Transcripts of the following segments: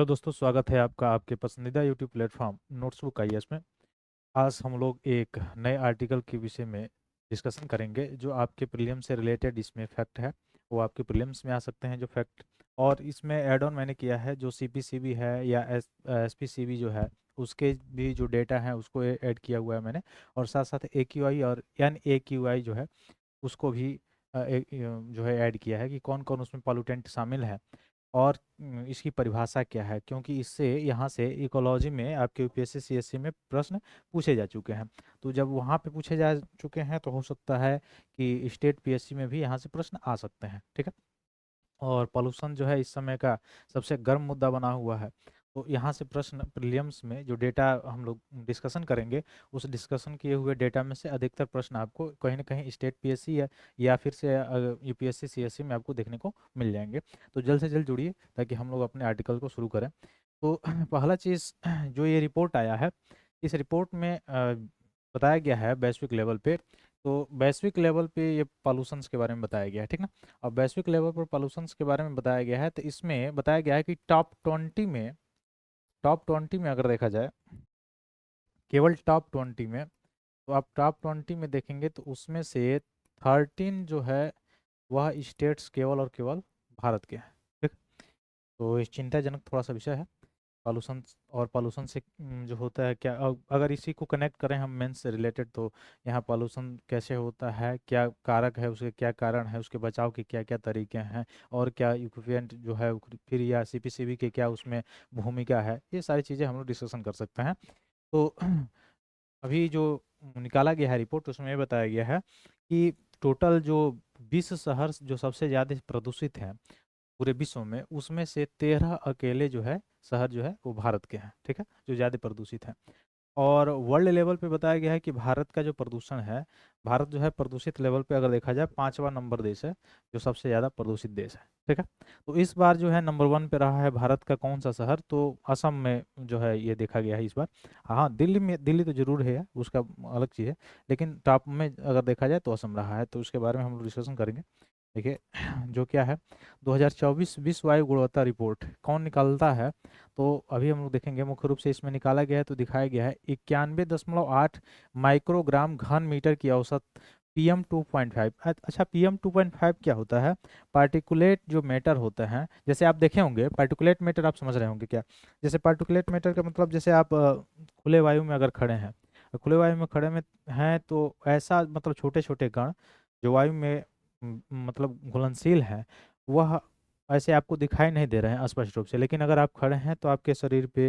Hello दोस्तों, स्वागत है आपका आपके पसंदीदा यूट्यूब प्लेटफॉर्म नोट्सबुक आईएएस में। आज हम लोग एक नए आर्टिकल के विषय में डिस्कशन करेंगे जो आपके प्रीलिम्स से रिलेटेड इसमें फैक्ट है। वो आपके प्रीलिम्स में आ सकते हैं जो फैक्ट, और इसमें एड ऑन मैंने किया है जो सीपीसीबी है या एसपीसीबी जो है उसके भी जो डेटा है उसको ऐड किया हुआ है मैंने। और साथ साथ एक्यूआई और एनएक्यूआई जो है उसको भी जो है ऐड किया है कि कौन कौन उसमें पॉल्यूटेंट शामिल है और इसकी परिभाषा क्या है, क्योंकि इससे यहाँ से इकोलॉजी में आपके यूपीएससी सीएससी में प्रश्न पूछे जा चुके हैं। तो जब वहाँ पे पूछे जा चुके हैं तो हो सकता है कि स्टेट पीएससी में भी यहाँ से प्रश्न आ सकते हैं। ठीक है। और पॉल्यूशन जो है इस समय का सबसे गर्म मुद्दा बना हुआ है। तो यहाँ से प्रश्न प्रीलिम्स में जो डेटा हम लोग डिस्कशन करेंगे उस डिस्कशन किए हुए डेटा में से अधिकतर प्रश्न आपको कहीं ना कहीं स्टेट पीएससी या फिर से यूपीएससी सीएससी में आपको देखने को मिल जाएंगे। तो जल्द से जल्द जुड़िए ताकि हम लोग अपने आर्टिकल को शुरू करें। तो पहला चीज़ जो ये रिपोर्ट आया है, इस रिपोर्ट में बताया गया है वैश्विक लेवल पे। तो वैश्विक लेवल पे ये पॉल्यूशंस के बारे में बताया गया है, ठीक ना। अब वैश्विक लेवल पर पॉल्यूशंस के बारे में बताया गया है तो इसमें बताया गया है कि टॉप 20 में अगर देखा जाए, केवल टॉप 20 में, तो आप टॉप 20 में देखेंगे तो उसमें से 13 जो है वह स्टेट्स केवल और केवल भारत के हैं। ठीक। तो ये चिंताजनक थोड़ा सा विषय है पॉल्यूशन। और पॉल्यूशन से जो होता है क्या, अगर इसी को कनेक्ट करें हम मेंस से रिलेटेड, तो यहाँ पॉल्यूशन कैसे होता है, क्या कारक है, उसके क्या कारण है, उसके बचाव के क्या क्या तरीके हैं, और क्या इक्विपमेंट जो है फिर या सीपीसीबी के क्या उसमें भूमिका है, ये सारी चीज़ें हम लोग डिस्कशन कर सकते हैं। तो अभी जो निकाला गया है रिपोर्ट उसमें ये बताया गया है कि टोटल जो 20 शहर जो सबसे ज़्यादा प्रदूषित हैं पूरे विश्व में, उसमें से 13 अकेले जो है शहर जो है वो भारत के हैं। ठीक है, जो ज़्यादा प्रदूषित हैं। और वर्ल्ड लेवल पे बताया गया है कि भारत का जो प्रदूषण है, भारत जो है प्रदूषित लेवल पे अगर देखा जाए 5वां नंबर देश है, जो सबसे ज़्यादा प्रदूषित देश है। ठीक है। तो इस बार जो है नंबर 1 पे रहा है भारत का कौन सा शहर, तो असम में जो है ये देखा गया है इस बार। हाँ, दिल्ली तो जरूर है, उसका अलग चीज़ है, लेकिन टॉप में अगर देखा जाए तो असम रहा है। तो उसके बारे में हम लोग डिस्कशन करेंगे। देखिए जो क्या है, 2024 विश्व वायु गुणवत्ता रिपोर्ट कौन निकालता है, तो अभी हम लोग देखेंगे। मुख्य रूप से इसमें निकाला गया है तो दिखाया गया है 91.8 माइक्रोग्राम घन मीटर की औसत PM2.5। अच्छा, PM2.5 क्या होता है? पार्टिकुलेट जो मैटर होते हैं, जैसे आप देखे होंगे पार्टिकुलेट मैटर, आप समझ रहे होंगे क्या? जैसे पार्टिकुलेट मैटर का मतलब, जैसे आप खुले वायु में अगर खड़े हैं, खुले वायु में खड़े में हैं तो ऐसा मतलब छोटे छोटे कण जो वायु में मतलब घुलनशील है, वह ऐसे आपको दिखाई नहीं दे रहे हैं स्पष्ट रूप से, लेकिन अगर आप खड़े हैं तो आपके शरीर पे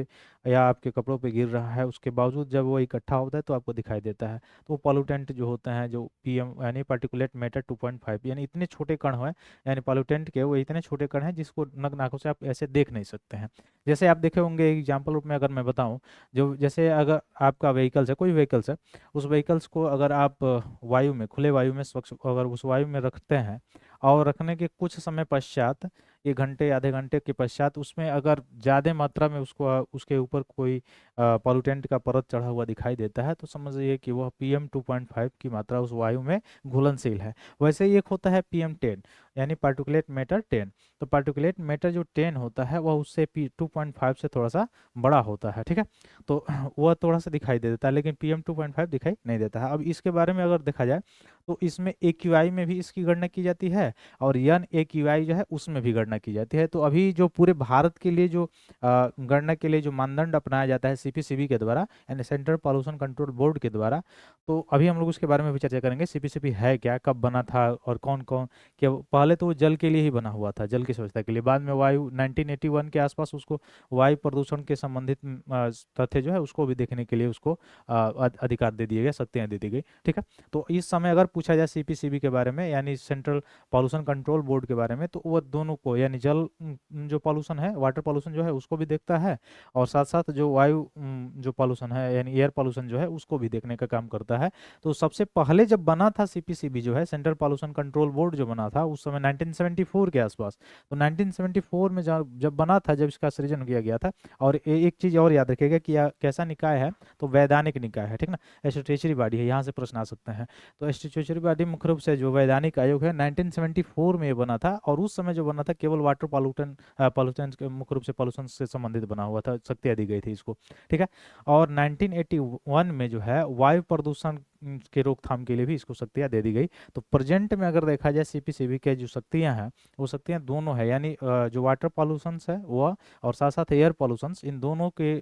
या आपके कपड़ों पे गिर रहा है, उसके बावजूद जब वो इकट्ठा होता है तो आपको दिखाई देता है। तो पॉल्यूटेंट जो होते हैं, जो पीएम यानी पार्टिकुलेट मैटर 2.5, यानी इतने छोटे कण हैं, यानी पॉल्यूटेंट के वो इतने छोटे कण हैं जिसको नग्न आंखों से आप ऐसे देख नहीं सकते हैं। जैसे आप देखे होंगे, एग्जाम्पल रूप में अगर मैं बताऊं, जो जैसे अगर आपका व्हीकल्स है, कोई व्हीकल्स है, उस व्हीकल्स को अगर आप वायु में, खुले वायु में, स्वच्छ अगर उस वायु में रखते हैं और रखने के कुछ समय पश्चात, 1 घंटे आधे घंटे के पश्चात, उसमें अगर ज़्यादा मात्रा में उसको उसके ऊपर कोई पॉल्यूटेंट का परत चढ़ा हुआ दिखाई देता है तो समझिए कि वह PM2.5 की मात्रा उस वायु में घुलनशील है। वैसे ही एक होता है PM10, यानी पार्टिकुलेट मैटर 10। तो पार्टिकुलेट मैटर जो 10 होता है वह उससे P2.5 से थोड़ा सा बड़ा होता है। ठीक है। तो वह थोड़ा सा दिखाई दे देता है, लेकिन PM2.5 दिखाई नहीं देता है। अब इसके बारे में अगर देखा जाए तो इसमें AQI में भी इसकी गणना की जाती है और NAQI जो है उसमें भी गणना की जाती है। तो अभी जो पूरे भारत के लिए जो गणना के लिए जो मानदंड अपनाया जाता है सीपीसीबी के द्वारा, यानी सेंट्रल पॉल्यूशन कंट्रोल बोर्ड के द्वारा, तो अभी हम लोग उसके बारे में भी चर्चा करेंगे। सीपीसीबी है क्या, कब बना था और कौन कौन, क्या पहले तो वो जल के लिए ही बना हुआ था, जल की स्वच्छता के लिए। बाद में वायु 1981 के आसपास उसको वायु प्रदूषण के संबंधित तथ्य जो है उसको भी देखने के लिए उसको अधिकार दे दिए गए, शक्तियाँ दे दी गई। ठीक है। तो इस समय अगर पूछा जाए सीपीसीबी के बारे में, यानी सेंट्रल पॉल्यूशन कंट्रोल बोर्ड के बारे में, तो वो दोनों को, यानी जल जो पॉल्यूशन है, वाटर पॉल्यूशन जो है उसको भी देखता है, और साथ साथ जो वायु जो पॉल्यूशन है यानी एयर पॉल्यूशन जो है उसको भी देखने का काम करता है। तो सबसे पहले जब बना था सीपीसीबी जो है, सेंट्रल पॉल्यूशन कंट्रोल बोर्ड जो बना था उस समय 1974 के आसपास। तो 1974 में जब जब बना था, जब इसका सृजन किया गया था। और एक चीज़ और याद रखिएगा कि कैसा निकाय है, तो वैधानिक निकाय है, ठीक ना, स्टैट्यूटरी बॉडी है, यहाँ से प्रश्न आ सकते हैं। तो स्टैट्यूटरी बॉडी मुख्य रूप से जो वैधानिक आयोग है 1974 में ये बना था, और उस समय जो बना था केवल वाटर पॉल्यूटेंट के मुख्य रूप से पॉल्यूशन से संबंधित बना हुआ था, शक्तियाँ दी गई थी इसको, ठीक है। और 1981 में जो है वायु प्रदूषण के रोकथाम के लिए भी इसको शक्तियाँ दे दी गई। तो प्रेजेंट में अगर देखा जाए सीपीसीबी के जो शक्तियाँ हैं वो शक्तियाँ दोनों है, यानी जो वाटर पॉल्यूशन है वह और साथ साथ एयर पॉल्यूशन, इन दोनों के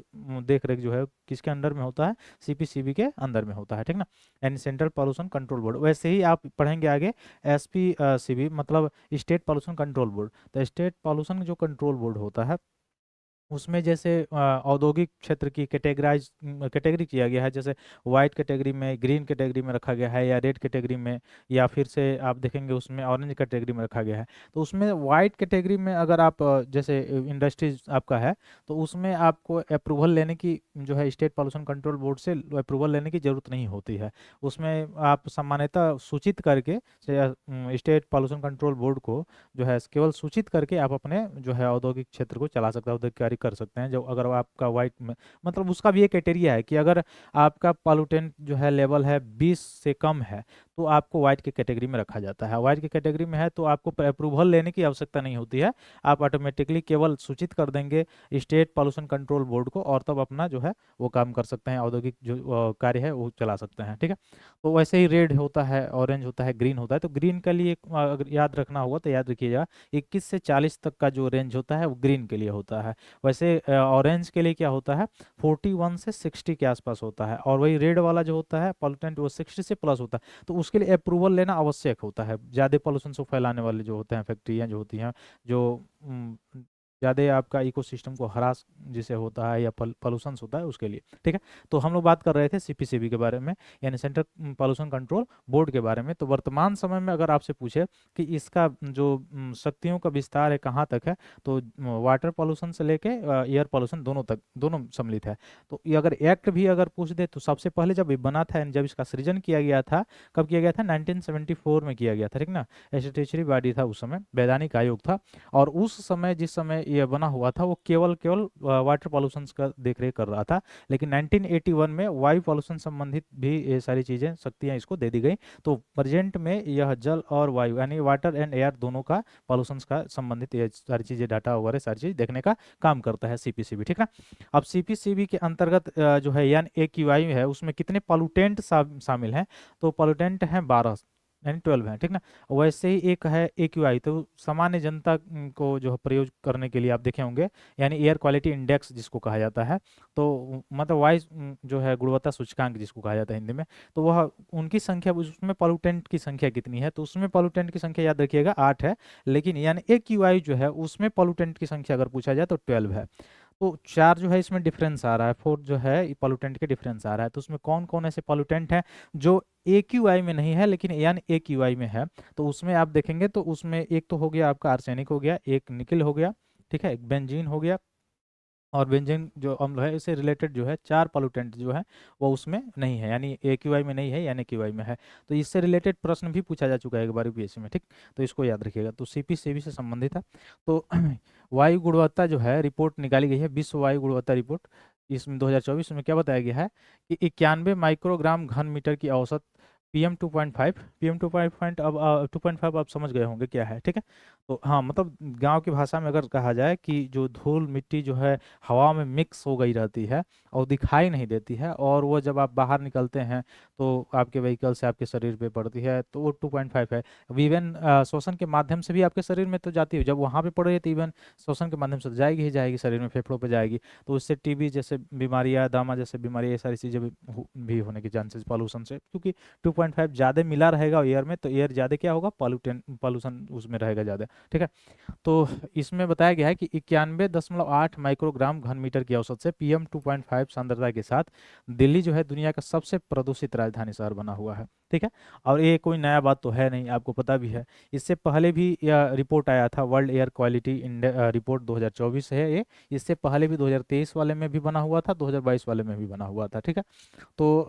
देख रेख जो है किसके अंडर में होता है, सीपीसीबी के अंदर में होता है, ठीक ना, यानी सेंट्रल पॉल्यूशन कंट्रोल बोर्ड। वैसे ही आप पढ़ेंगे आगे एसपीसीबी मतलब स्टेट पॉल्यूशन कंट्रोल बोर्ड। तो स्टेट पॉल्यूशन जो कंट्रोल बोर्ड होता है उसमें जैसे औद्योगिक क्षेत्र की कैटेगरी किया गया है, जैसे वाइट कैटेगरी में, ग्रीन कैटेगरी में रखा गया है, या रेड कैटेगरी में, या फिर से आप देखेंगे उसमें ऑरेंज कैटेगरी में रखा गया है। तो उसमें वाइट कैटेगरी में अगर आप जैसे इंडस्ट्रीज आपका है तो उसमें आपको अप्रूवल लेने की जो है स्टेट पॉल्यूशन कंट्रोल बोर्ड से अप्रूवल लेने की ज़रूरत नहीं होती है। उसमें आप सामान्यतः सूचित करके स्टेट पॉल्यूशन कंट्रोल बोर्ड को जो है केवल सूचित करके आप अपने जो है औद्योगिक क्षेत्र को चला सकते हैं, औद्योगिक कार्य कर सकते हैं। जो अगर आपका वाइट में मतलब उसका भी एक क्राइटेरिया है कि अगर आपका पॉल्यूटेंट जो है लेवल है 20 से कम है तो आपको वाइट की कैटेगरी में रखा जाता है। वाइट की कैटेगरी में है तो आपको अप्रूवल लेने की आवश्यकता नहीं होती है, आप ऑटोमेटिकली केवल सूचित कर देंगे स्टेट पॉल्यूशन कंट्रोल बोर्ड को और तब अपना जो है वो काम कर सकते हैं, औद्योगिक जो कार्य है वो चला सकते हैं, ठीक है। तो वैसे ही रेड होता है, ऑरेंज होता है, ग्रीन होता है। तो ग्रीन के लिए अगर याद रखना होगा तो याद रखिएगा 21 से 40 तक का जो रेंज होता है वो ग्रीन के लिए होता है। वैसे ऑरेंज के लिए क्या होता है 41 से 60 के आसपास होता है, और वही रेड वाला जो होता है पॉल्यूटेंट वो 60 से प्लस होता है। तो उसके लिए अप्रूवल लेना आवश्यक होता है। ज़्यादा पॉल्यूशन को फैलाने वाले जो होते हैं फैक्ट्रियाँ जो होती हैं, जो ज़्यादा आपका इकोसिस्टम को हरास जिसे होता है या पॉल्यूशन होता है उसके लिए, ठीक है। तो हम लोग बात कर रहे थे सीपीसीबी के बारे में, यानी सेंट्रल पॉल्यूशन कंट्रोल बोर्ड के बारे में। तो वर्तमान समय में अगर आपसे पूछे कि इसका जो शक्तियों का विस्तार है कहाँ तक है, तो वाटर पॉल्यूशन से लेके एयर पॉल्यूशन दोनों तक, दोनों सम्मिलित है। तो ये अगर एक्ट भी अगर पूछ दे तो सबसे पहले जब ये बना था, जब इसका सृजन किया गया था, कब किया गया था 1974 में किया गया था, ठीक ना। स्टैट्यूटरी बॉडी था उस समय, वैधानिक आयोग था। और उस समय जिस समय यह बना हुआ था वो केवल केवल वाटर पॉल्यूशन का देखरेख कर रहा था। लेकिन 1981 में वायु पॉल्यूशन संबंधित भी ये सारी चीज़ें शक्तियाँ इसको दे दी गई। तो प्रेजेंट में यह जल और वायु यानी वाटर एंड एयर दोनों का पॉल्यूशन का संबंधित ये सारी चीज़ें, डाटा वगैरह सारी चीज़ देखने का काम करता है सीपीसीबी, ठीक ना। अब सीपीसीबी के अंतर्गत जो है यानी एक्यूआई है उसमें कितने पॉल्यूटेंट शामिल हैं, तो पॉल्यूटेंट हैं 12 यानी 12 है, ठीक ना। वैसे ही एक है एक्यूआई, तो सामान्य जनता को जो है प्रयोग करने के लिए आप देखे होंगे, यानी एयर क्वालिटी इंडेक्स जिसको कहा जाता है। तो मतलब वायु जो है गुणवत्ता सूचकांक जिसको कहा जाता है हिंदी में, तो वह उनकी संख्या, उसमें पॉल्यूटेंट की संख्या कितनी है, तो उसमें पॉल्यूटेंट की संख्या याद रखिएगा 8 है। लेकिन यानी एक्यूआई जो है उसमें पॉल्यूटेंट की संख्या अगर पूछा जाए तो 12 है। तो 4 जो है इसमें डिफरेंस आ रहा है, 4 जो है पॉल्यूटेंट के डिफरेंस आ रहा है। तो उसमें कौन कौन ऐसे पॉल्यूटेंट हैं जो एक्यूआई में नहीं है लेकिन यानी एक्यूआई में है, तो उसमें आप देखेंगे तो उसमें एक तो हो गया आपका आर्सेनिक हो गया, एक निकल हो गया, ठीक है, एक बेंजीन हो गया, और बेंजीन जो अम्ल है इससे रिलेटेड जो है 4 पॉल्यूटेंट जो है वो उसमें नहीं है, यानी एक्यूआई में नहीं है यानी एक्यूआई में है। तो इससे रिलेटेड प्रश्न भी पूछा जा चुका है एक बार यूपीएससी में, ठीक। तो इसको याद रखिएगा। तो सीपीसीबी से संबंधित है। तो वायु गुणवत्ता जो है रिपोर्ट निकाली गई है, विश्व वायु गुणवत्ता रिपोर्ट, इसमें 2024 में क्या बताया गया है कि 91 माइक्रोग्राम घन मीटर की औसत PM2.5 अब 2.5 आप समझ गए होंगे क्या है, ठीक है। तो हाँ मतलब गांव की भाषा में अगर कहा जाए कि जो धूल मिट्टी जो है हवा में मिक्स हो गई रहती है और दिखाई नहीं देती है, और वो जब आप बाहर निकलते हैं तो आपके व्हीकल से आपके शरीर पे पड़ती है, तो वो 2.5 है। इवन श्वसन के माध्यम से भी आपके शरीर में तो जाती है, जब वहाँ पे पड़ रही है तो इवन श्वसन के माध्यम से तो जाएगी ही जाएगी, शरीर में फेफड़ों पे जाएगी। तो उससे टीबी जैसे बीमारियाँ, दामा जैसे बीमारियाँ, ये सारी चीज़ें भी होने की चांसेस पॉल्यूशन से, क्योंकि 2.5 ज़्यादा मिला रहेगा एयर में तो एयर ज़्यादा क्या होगा, पॉल्यूशन उसमें रहेगा ज़्यादा, ठीक है। तो इसमें बताया गया है कि 91.8 माइक्रोग्राम घन मीटर की औसत से PM 2.5 सांद्रता के साथ दिल्ली जो है दुनिया का सबसे प्रदूषित राजधानी शहर बना हुआ है, ठीक है। और ये कोई नया बात तो है नहीं, आपको पता भी है। इससे पहले भी यह रिपोर्ट आया था, वर्ल्ड एयर क्वालिटी रिपोर्ट 2024 है ये। इससे पहले भी 2023 वाले में भी बना हुआ था, 2022 वाले में भी बना हुआ था, ठीक है। तो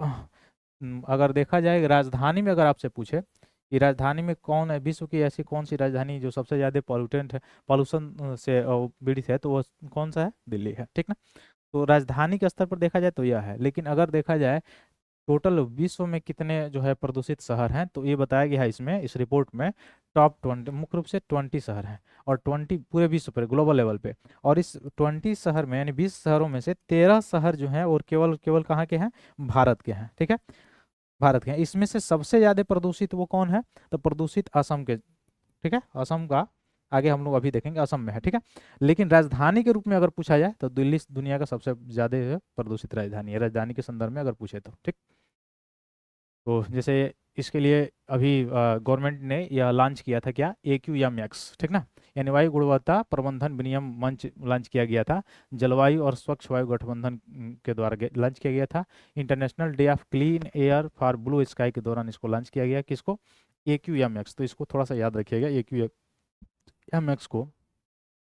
अगर देखा जाए राजधानी में, अगर आपसे पूछे कि राजधानी में कौन है, विश्व की ऐसी कौन सी राजधानी जो सबसे ज़्यादा पॉल्यूटेंट है, पॉल्यूशन से पीड़ित है, तो वो कौन सा है, दिल्ली है, ठीक ना। तो राजधानी के स्तर पर देखा जाए तो यह है। लेकिन अगर देखा जाए टोटल विश्व में कितने जो है प्रदूषित शहर हैं, तो ये बताया गया है इसमें, इस रिपोर्ट में टॉप 20, मुख्य रूप से 20 शहर हैं, और 20 पूरे विश्व पर ग्लोबल लेवल पे। और इस 20 शहर में यानी 20 शहरों में से 13 शहर जो हैं और केवल केवल कहाँ के हैं, भारत के हैं, ठीक है, भारत के हैं। इसमें से सबसे ज़्यादा प्रदूषित वो कौन है, तो प्रदूषित असम के, ठीक है, असम का आगे हम लोग अभी देखेंगे, असम में है, ठीक है। लेकिन राजधानी के रूप में अगर पूछा जाए तो दिल्ली दुनिया का सबसे ज़्यादा प्रदूषित राजधानी है, राजधानी के संदर्भ में अगर पूछे तो, ठीक। तो जैसे इसके लिए अभी गवर्नमेंट ने यह लॉन्च किया था, क्या, AQMX, ठीक ना, यानी वायु गुणवत्ता प्रबंधन विनियम मंच लॉन्च किया गया था, जलवायु और स्वच्छ वायु गठबंधन के द्वारा लॉन्च किया गया था। International day of clean air for blue sky के दौरान इसको लॉन्च किया गया, किसको, AQMX। तो इसको थोड़ा सा याद रखिएगा, AQMX को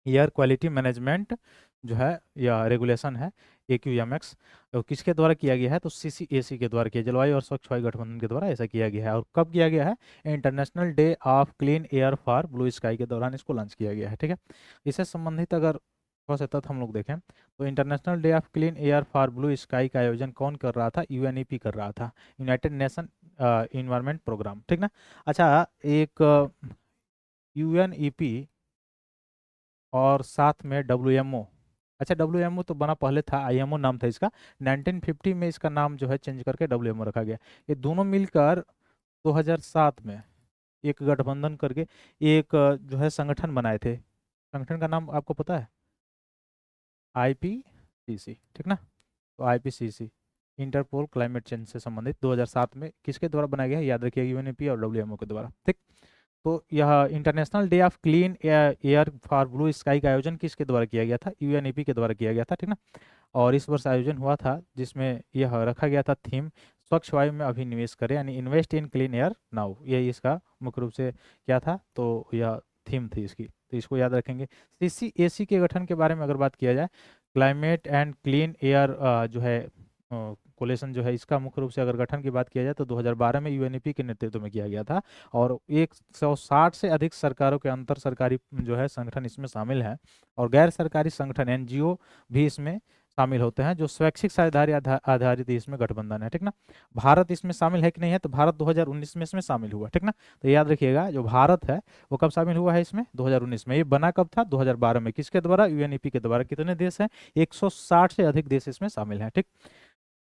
एयर क्वालिटी मैनेजमेंट जो है या रेगुलेशन है, AQMX। तो किसके द्वारा किया गया है, तो CCAC के द्वारा किया, जलवायु और स्वच्छ वायु गठबंधन के द्वारा ऐसा किया गया है। और कब किया गया है, international day of clean air for blue sky के दौरान इसको लॉन्च किया गया है, ठीक है। इससे संबंधित अगर थोड़ा सा तथ्य हम लोग देखें तो international day of clean air for blue sky का आयोजन कौन कर रहा था, UNEP कर रहा था, यूनाइटेड नेशन इन्वायरमेंट प्रोग्राम, ठीक ना। अच्छा, एक UNEP और साथ में WMO, अच्छा WMO तो बना पहले था, IMO नाम था इसका, 1950 में इसका नाम जो है चेंज करके WMO रखा गया। ये दोनों मिलकर 2007 में एक गठबंधन करके एक जो है संगठन बनाए थे। संगठन का नाम आपको पता है, IPCC, ठीक ना। तो IPCC, इंटरपोल क्लाइमेट चेंज से संबंधित 2007 में किसके द्वारा बनाया गया है, याद रखिए, UNEP और WMO के द्वारा, ठीक। तो यह international day of clean air for blue sky का आयोजन किसके द्वारा किया गया था, UNEP के द्वारा किया गया था, ठीक ना। और इस वर्ष आयोजन हुआ था जिसमें यह रखा गया था थीम, स्वच्छ वायु में अभी निवेश करें, यानी invest in clean air now, यही इसका मुख्य रूप से क्या था, तो यह थीम थी इसकी, तो इसको याद रखेंगे। CCAC के गठन के बारे में अगर बात किया जाए, क्लाइमेट एंड क्लीन एयर जो है कोलेशन जो है, इसका मुख्य रूप से अगर गठन की बात किया जाए तो 2012 में UNEP के नेतृत्व में किया गया था। और 160 से अधिक सरकारों के अंतर सरकारी जो है संगठन इसमें शामिल हैं, और गैर सरकारी संगठन NGO भी इसमें शामिल होते हैं, जो स्वैच्छिक साझेदारी आधारित इसमें गठबंधन है, ठीक ना। भारत इसमें शामिल है कि नहीं है, तो भारत 2019 में इसमें शामिल हुआ, ठीक ना। तो याद रखिएगा, जो भारत है वो कब शामिल हुआ है इसमें, 2019 में। ये बना कब था, 2012 में, किसके द्वारा, UNEP के द्वारा। कितने देश हैं, 160 से अधिक देश इसमें शामिल हैं, ठीक।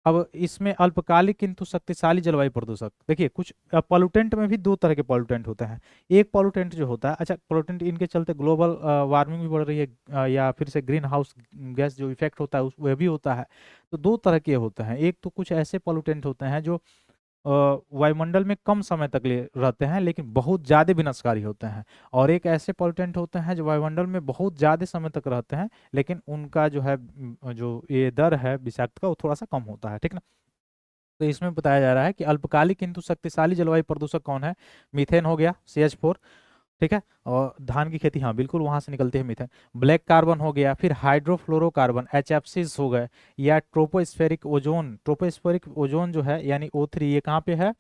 अब इसमें अल्पकालिक किंतु शक्तिशाली जलवायु प्रदूषक, देखिए कुछ पॉल्यूटेंट में भी दो तरह के पॉल्यूटेंट होते हैं। एक पॉल्यूटेंट जो होता है, अच्छा पॉल्यूटेंट इनके चलते ग्लोबल वार्मिंग भी बढ़ रही है, या फिर से ग्रीन हाउस गैस जो इफेक्ट होता है वह भी होता है। तो दो तरह के होते हैं, एक तो कुछ ऐसे पॉल्यूटेंट होते हैं जो वायुमंडल में कम समय तक रहते हैं लेकिन बहुत ज़्यादा विनाशकारी होते हैं, और एक ऐसे पॉल्यूटेंट होते हैं जो वायुमंडल में बहुत ज़्यादा समय तक रहते हैं लेकिन उनका जो है जो ये दर है विषाक्त का वो थोड़ा सा कम होता है, ठीक ना। तो इसमें बताया जा रहा है कि अल्पकालिक किंतु शक्तिशाली जलवायु प्रदूषक कौन है, मीथेन हो गया, CH4, ठीक है। और धान की खेती, हाँ बिल्कुल, वहां से निकलते हैं मीथेन। ब्लैक कार्बन हो गया, फिर हाइड्रोफ्लोरोकार्बन HFCs हो गए, या ट्रोपोस्फेरिक ओजोन। ट्रोपोस्फेरिक ओजोन जो है यानी O3, ये कहाँ पे है,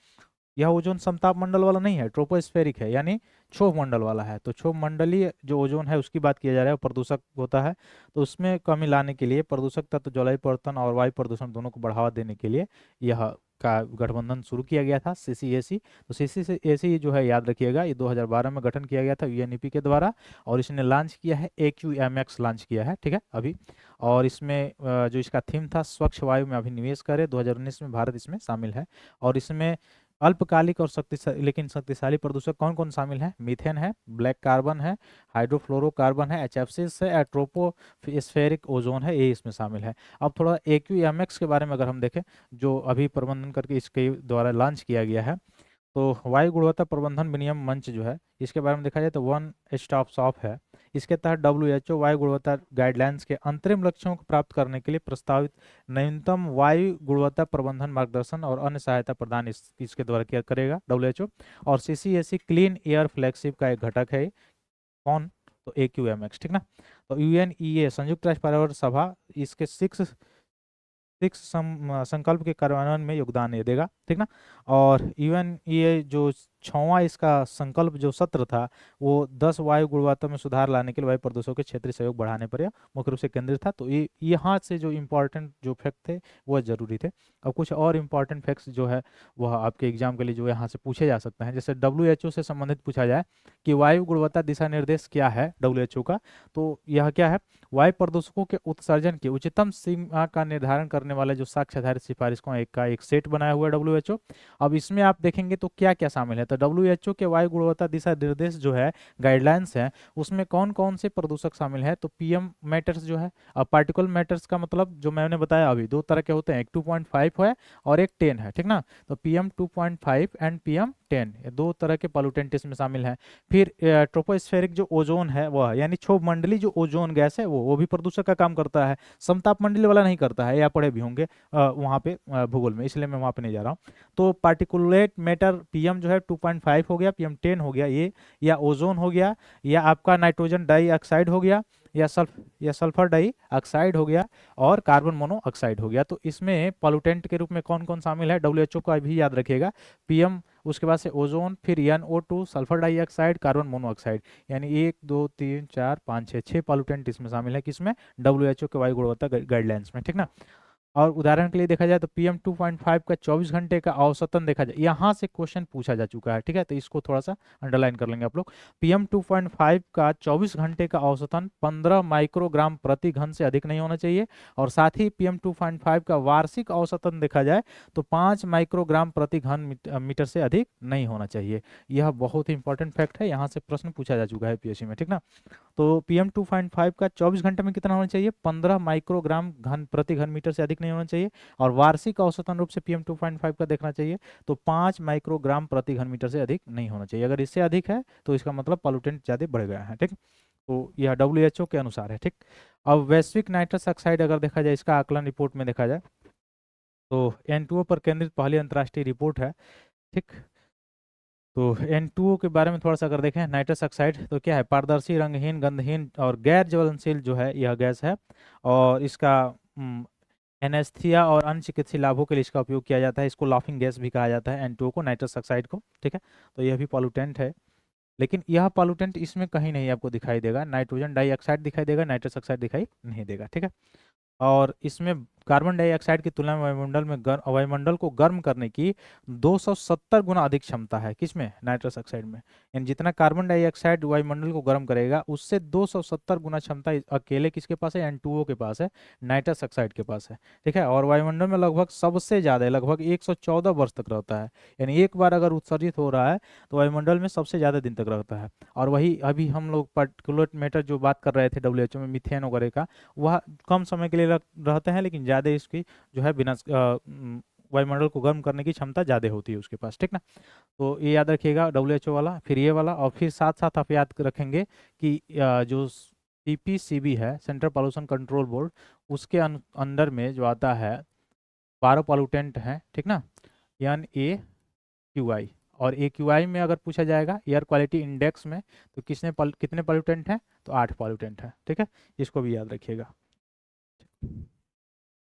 यह ओजोन समताप मंडल वाला नहीं है, ट्रोपोस्फेरिक है, यानी क्षोभ मंडल वाला है। तो क्षोभ मंडलीय जो ओजोन है उसकी बात किया जा रहा है, वो प्रदूषक होता है। तो उसमें कमी लाने के लिए, प्रदूषक तत्व जलवायु परिवर्तन और वायु प्रदूषण दोनों को बढ़ावा देने के लिए यह का गठबंधन शुरू किया गया था, CCAC। तो CCAC जो है याद रखिएगा, ये 2012 में गठन किया गया था UNEP के द्वारा, और इसने लॉन्च किया है, AQMX लॉन्च किया है, ठीक है अभी। और इसमें जो इसका थीम था, स्वच्छ वायु में अभी निवेश करें, 2019 में भारत इसमें शामिल है। और इसमें अल्पकालिक और शक्तिशाली लेकिन शक्तिशाली प्रदूषक कौन कौन शामिल है, मीथेन है, ब्लैक कार्बन है, हाइड्रोफ्लोरोकार्बन है, HFCs है, ट्रोपोस्फेरिक ओजोन है, ये इसमें शामिल है। अब थोड़ा AQMX के बारे में अगर हम देखें, जो अभी प्रबंधन करके इसके द्वारा लॉन्च किया गया है, तो वायु गुणवत्ता प्रबंधन विनियम मंच जो है, इसके बारे में देखा जाए तो वन स्टॉप शॉप है। इसके तहत WHO वायु गुणवत्ता गाइडलाइंस के अंतरिम लक्ष्यों को प्राप्त करने के लिए प्रस्तावित न्यूनतम वायु गुणवत्ता प्रबंधन मार्गदर्शन और अन्य सहायता प्रदान इसके द्वारा किया करेगा WHO। और CCSE क्लीन एयर फ्लैगशिप का एक घटक है। कौन? तो AQMX, ठीक ना। तो UNEA संयुक्त राष्ट्र पर्यावरण सभा इसके संकल्प के कार्यान्वयन में योगदान ये देगा, ठीक ना। और इवन ये जो 6वां इसका संकल्प जो सत्र था वो 10 वायु गुणवत्ता में सुधार लाने के लिए वायु प्रदूषण के क्षेत्रीय सहयोग बढ़ाने पर यह मुख्य रूप से केंद्रित था। तो ये यहाँ से जो इम्पोर्टेंट जो फैक्ट थे वो जरूरी थे। अब कुछ और इम्पोर्टेंट फैक्ट्स जो है वह आपके एग्जाम के लिए जो यहाँ से पूछे जा सकते हैं। जैसे WHO से संबंधित पूछा जाए कि वायु गुणवत्ता दिशा निर्देश क्या है WHO का, तो यह क्या है? वायु प्रदूषकों के उत्सर्जन की उच्चतम सीमा का निर्धारण करने वाले जो साक्ष्य आधारित सिफारिशों का एक सेट बनाया हुआ है WHO। अब इसमें आप देखेंगे तो क्या क्या शामिल है, तो WHO के वायु गुणवत्ता दिशा निर्देश जो है, गाइडलाइंस है, उसमें कौन कौन से प्रदूषक शामिल है? तो PM मैटर्स जो है, अब पार्टिकल मैटर्स का मतलब जो मैंने बताया अभी दो तरह के होते हैं, एक 2.5 है और एक 10 है, ठीक ना। तो PM 2.5 एंड PM 10 ये दो तरह के पॉल्यूटेंट इसमें शामिल हैं। फिर ट्रोपोस्फेरिक जो ओजोन है वह, यानी क्षोभ मंडली जो ओजोन गैस है वो भी प्रदूषक का काम करता है। समताप मंडली वाला नहीं करता है, या पढ़े भी होंगे वहाँ पे भूगोल में, इसलिए मैं वहाँ पे नहीं जा रहा हूँ। तो पार्टिकुलेट मैटर PM जो है 2.5 हो गया, PM 10 हो गया ये, या ओजोन हो गया, या आपका नाइट्रोजन डाइऑक्साइड हो गया, या सल्फर डाइऑक्साइड हो गया, और कार्बन मोनोऑक्साइड हो गया। तो इसमें पॉल्यूटेंट के रूप में कौन कौन शामिल है WHO का भी याद रखिएगा। PM, उसके बाद से ओजोन, फिर NO2, sulphur dioxide, carbon monoxide, यानी 1 2 3 4 5 6 पॉल्यूटेंट इसमें शामिल है। किसमें? WHO के वायु गुणवत्ता गाइडलाइंस में, ठीक ना। और उदाहरण के लिए देखा जाए तो PM 2.5 का 24 घंटे का औसतन देखा जाए, यहाँ से क्वेश्चन पूछा जा चुका है, ठीक है, तो इसको थोड़ा सा अंडरलाइन कर लेंगे आप लोग। PM 2.5 का 24 घंटे का औसतन 15 माइक्रोग्राम प्रति घन से अधिक नहीं होना चाहिए, और साथ ही PM 2.5 का वार्षिक औसतन देखा जाए तो 5 माइक्रोग्राम प्रति घन मीटर से अधिक नहीं होना चाहिए। यह बहुत ही इंपॉर्टेंट फैक्ट है, यहाँ से प्रश्न पूछा जा चुका है PSC में, ठीक ना। तो PM 2.5 का 24 घंटे में कितना होना चाहिए? 15 माइक्रोग्राम घन प्रति घन मीटर से अधिक नहीं होना चाहिए, और वार्षिक औसतन रूप से PM 2.5 का देखना चाहिए तो 5 माइक्रोग्राम प्रति घन मीटर से अधिक नहीं होना चाहिए। अगर इससे अधिक है तो इसका मतलब पॉल्यूटेंट ज़्यादा बढ़ गया है, ठीक। तो यह WHO के अनुसार है, ठीक। अब वैश्विक नाइट्रस ऑक्साइड अगर देखा जाए, इसका आकलन रिपोर्ट में देखा जाए तो N2O पर केंद्रित पहली अंतर्राष्ट्रीय रिपोर्ट है, ठीक। तो N2O के बारे में थोड़ा सा अगर देखें, नाइट्रस ऑक्साइड तो क्या है? पारदर्शी, रंगहीन, गंधहीन और गैर ज्वलनशील जो है यह गैस है, और इसका एनेस्थीसिया और अन्य चिकित्सीय लाभों के लिए इसका उपयोग किया जाता है। इसको लाफिंग गैस भी कहा जाता है N2O को, नाइट्रस ऑक्साइड को, ठीक है। तो यह भी पॉल्यूटेंट है, लेकिन यह पॉल्यूटेंट इसमें कहीं नहीं आपको दिखाई देगा। नाइट्रोजन डाइऑक्साइड दिखाई देगा, नाइट्रस ऑक्साइड दिखाई नहीं देगा, ठीक है। और इसमें कार्बन डाइऑक्साइड की तुलना में वायुमंडल को गर्म करने की 270 गुना अधिक क्षमता है। किसमें? नाइट्रस ऑक्साइड में। यानी जितना कार्बन डाइऑक्साइड वायुमंडल को गर्म करेगा उससे 270 गुना क्षमता अकेले किसके पास है? N2O के पास है, नाइट्रस ऑक्साइड के पास है, ठीक है। और वायुमंडल में लगभग सबसे ज्यादा है, लगभग 114 वर्ष तक रहता है। यानी एक बार अगर उत्सर्जित हो रहा है तो वायुमंडल में सबसे ज्यादा दिन तक रहता है। और वही अभी हम लोग पार्टिकुलेट मैटर जो बात कर रहे थे WHO में, मीथेन वगैरह का, वह कम समय के लिए रहते हैं, लेकिन ज़्यादा इसकी जो है बिना वायुमंडल को गर्म करने की क्षमता ज़्यादा होती है उसके पास, ठीक ना। तो ये याद रखिएगा WHO वाला, फिर ये वाला, और फिर साथ साथ आप याद रखेंगे कि जो CPCB है, सेंट्रल पॉल्यूशन कंट्रोल बोर्ड, उसके अंडर में जो आता है 12 पॉल्यूटेंट हैं, ठीक ना, NAQI। और AQI में अगर पूछा जाएगा एयर क्वालिटी इंडेक्स में तो कितने पॉल्यूटेंट हैं? तो 8 पॉल्यूटेंट हैं, ठीक है। इसको भी याद रखिएगा।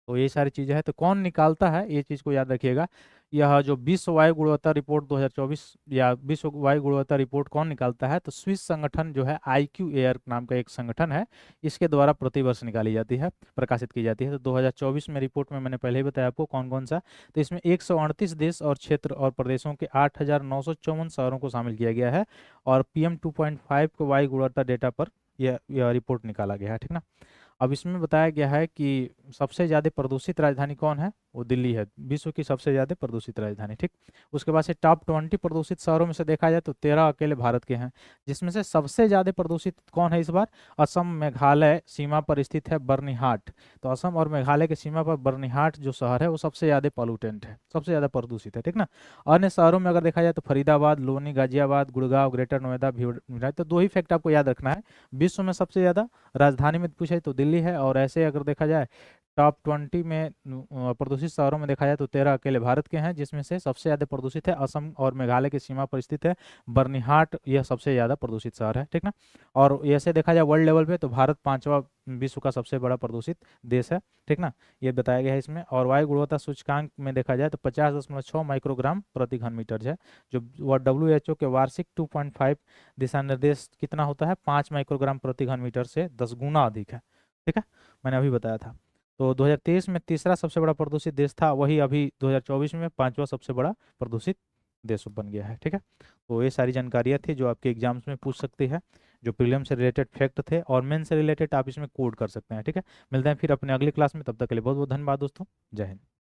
तो ये सारी चीज़ें हैं, तो कौन निकालता है ये चीज़ को याद रखिएगा। यह जो विश्व वायु गुणवत्ता रिपोर्ट 2024 या विश्व वायु गुणवत्ता रिपोर्ट कौन निकालता है? तो स्विस संगठन जो है IQ एयर नाम का एक संगठन है, इसके द्वारा प्रतिवर्ष निकाली जाती है, प्रकाशित की जाती है। तो 2024 में रिपोर्ट में मैंने पहले ही बताया आपको कौन कौन सा, तो इसमें 138 देश और क्षेत्र और प्रदेशों के 8,954 शहरों को शामिल किया गया है, और PM 2.5 को वायु गुणवत्ता डेटा पर यह रिपोर्ट निकाला गया है, ठीक ना। अब इसमें बताया गया है कि सबसे ज़्यादा प्रदूषित राजधानी कौन है? वो दिल्ली है, विश्व की सबसे ज़्यादा प्रदूषित राजधानी। ठीक, उसके बाद से टॉप 20 प्रदूषित शहरों में से देखा जाए तो 13 अकेले भारत के हैं, जिसमें से सबसे ज़्यादा प्रदूषित कौन है इस बार? असम मेघालय सीमा पर स्थित है बर्निहाट। तो असम और मेघालय की सीमा पर बर्निहाट जो शहर है वो सबसे ज़्यादा पॉल्यूटेंट है, सबसे ज़्यादा प्रदूषित है। ठीक ना। अन्य शहरों में अगर देखा जाए तो फरीदाबाद, लोनी, गाजियाबाद, गुड़गांव, ग्रेटर नोएडा, भिवाड़ी। तो दो ही फैक्ट आपको याद रखना है। विश्व में सबसे ज़्यादा राजधानी में पूछे तो दिल्ली है, और ऐसे अगर देखा जाए टॉप 20 में प्रदूषित शहरों में देखा जाए तो 13 अकेले भारत के हैं, जिसमें से सबसे ज़्यादा प्रदूषित है असम और मेघालय की सीमा पर स्थित है बर्निहाट, यह सबसे ज़्यादा प्रदूषित शहर है। ठीक ना। और ऐसे देखा जाए वर्ल्ड लेवल पे तो भारत 5वां विश्व का सबसे बड़ा प्रदूषित देश है। ठीक ना, ये बताया गया है इसमें। और वायु गुणवत्ता सूचकांक में देखा जाए तो 50.6 माइक्रोग्राम प्रति घन मीटर है, जो WHO के वार्षिक 2.5 दिशा निर्देश कितना होता है? 5 माइक्रोग्राम प्रति घन मीटर से 10 गुना अधिक है। ठीक है, मैंने अभी बताया था। तो 2023 में तीसरा सबसे बड़ा प्रदूषित देश था, वही अभी 2024 में 5वां सबसे बड़ा प्रदूषित देश बन गया है। ठीक है, तो ये सारी जानकारियाँ थी जो आपके एग्जाम्स में पूछ सकती है, जो प्रीलिम से रिलेटेड फैक्ट थे, और मेन से रिलेटेड आप इसमें कोड कर सकते हैं। ठीक है, मिलते हैं फिर अपने अगली क्लास में, तब तक के लिए बहुत बहुत धन्यवाद दोस्तों। जय हिंद।